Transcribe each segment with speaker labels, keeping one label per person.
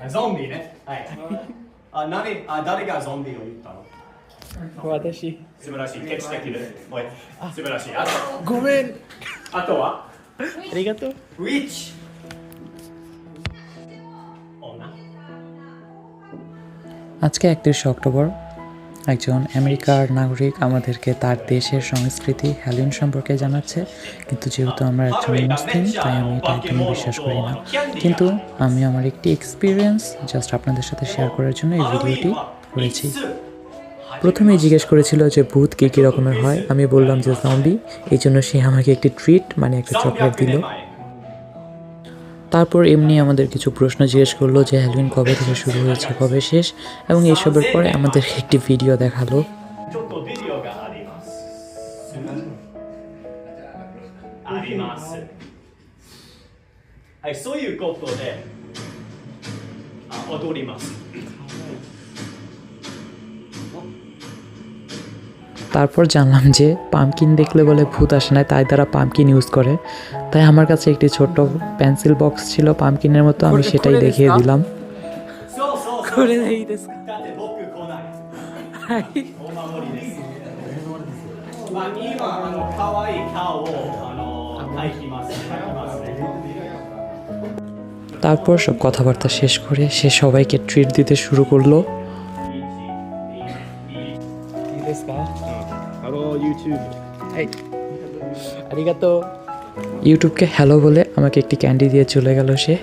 Speaker 1: ゾンビね。はい。誰がゾンビを言ったの？
Speaker 2: 私。
Speaker 1: 素晴らしい。ケチできる。おい。素晴らしい。あと。
Speaker 2: ごめん。
Speaker 1: あとは？
Speaker 2: ありがとう。
Speaker 1: Which?
Speaker 3: আজকে 31শে অক্টোবর একজন আমেরিকার নাগরিক আমাদেরকে তার দেশের সংস্কৃতি হ্যালোউইন সম্পর্কে জানাচ্ছে, কিন্তু যেহেতু আমরা একজন মুসলিম তাই আমি এটা একদমই বিশ্বাস করি না। কিন্তু আমি আমার একটি এক্সপিরিয়েন্স জাস্ট আপনাদের সাথে শেয়ার করার জন্য এই ভিডিওটি করেছি। প্রথমেই জিজ্ঞেস করেছিল যে ভূত কী কী রকমের হয়, আমি বললাম যে জম্বি, এই জন্য সে আমাকে একটি ট্রিট মানে একটা চকলেট দিল। তারপর এমনি আমাদের কিছু প্রশ্ন জিজ্ঞেস করলো যে হ্যালোউইন কবে থেকে শুরু হয়েছে, কবে শেষ, এবং এইসবের পরে আমাদেরকে একটি ভিডিও দেখালো। তারপর জানলাম যে পামকিন দেখলে বলে ভূত আসে না, তাই তারা পামকিন ইউজ করে। তাই আমার কাছে একটি ছোট্ট পেন্সিল বক্স ছিল পামকিনের মতো, আমি সেটাই দেখিয়ে দিলাম। তারপর সব কথাবার্তা শেষ করে সে সবাইকে ট্রিট দিতে শুরু করলো। ইউটিউবকে হ্যালো বলে আমাকে একটি ক্যান্ডি দিয়ে চলে গেল সে।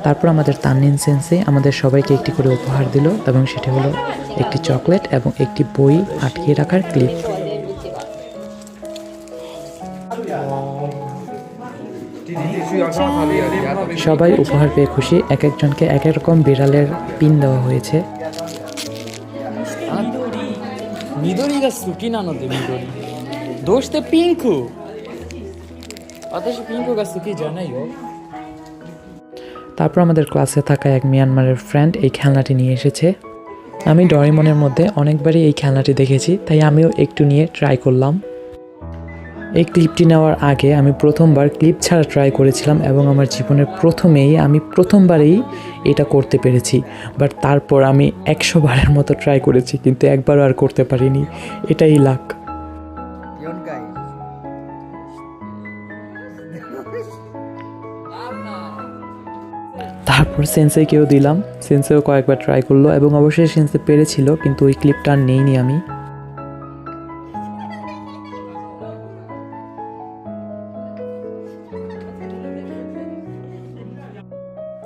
Speaker 3: তারপর আমাদের তাননিন সেন্সেই আমাদের সবাইকে একটি করে উপহার দিল, এবং সেটি হলো একটি চকলেট এবং একটি বই আটকিয়ে রাখার ক্লিপ। সবাই উপহার পেয়ে খুশি, এক একজনকে এক এক রকম বিড়ালের পিন দেওয়া হয়েছে।
Speaker 2: 緑が好きなので緑。どうしてピンク？私ピンクが好きじゃないよ。
Speaker 3: তারপর আমাদের ক্লাসে থাকা এক মিয়ানমারের ফ্রেন্ড এই খেলনাটি নিয়ে এসেছে। আমি ডোরেমনের মধ্যে অনেকবারই এই খেলনাটি দেখেছি, তাই আমিও একটু নিয়ে ট্রাই করলাম। এই ক্লিপটি নেওয়ার আগে আমি প্রথমবার ক্লিপ ছাড়া ট্রাই করেছিলাম, এবং আমার জীবনের আমি প্রথমবারেই এটা করতে পেরেছি। বাট তারপর আমি 100 বারের মতো ট্রাই করেছি, কিন্তু একবারও আর করতে পারিনি। এটাই লাক। তারপর সেন্সেকেও দিলাম, সেন্সেও কয়েকবার ট্রাই করলো, এবং অবশ্যই সেন্সে পেরেছিল, কিন্তু ওই ক্লিপটা আর নেইনি আমি।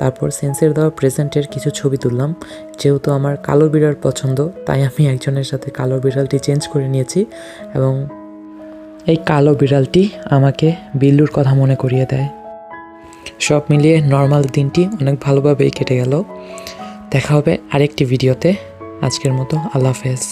Speaker 3: তারপর সেন্সের দেওয়া প্রেজেন্টের কিছু ছবি তুললাম। যেহেতু আমার কালো বিড়াল পছন্দ, তাই আমি একজনের সাথে কালো বিড়ালটি চেঞ্জ করে নিয়েছি, এবং এই কালো বিড়ালটি আমাকে বিল্লুর কথা মনে করিয়ে দেয়। সব মিলিয়ে নর্মাল দিনটি অনেক ভালোভাবেই কেটে গেল। দেখা হবে আরেকটি ভিডিওতে। আজকের মতো আল্লাহ হাফেজ।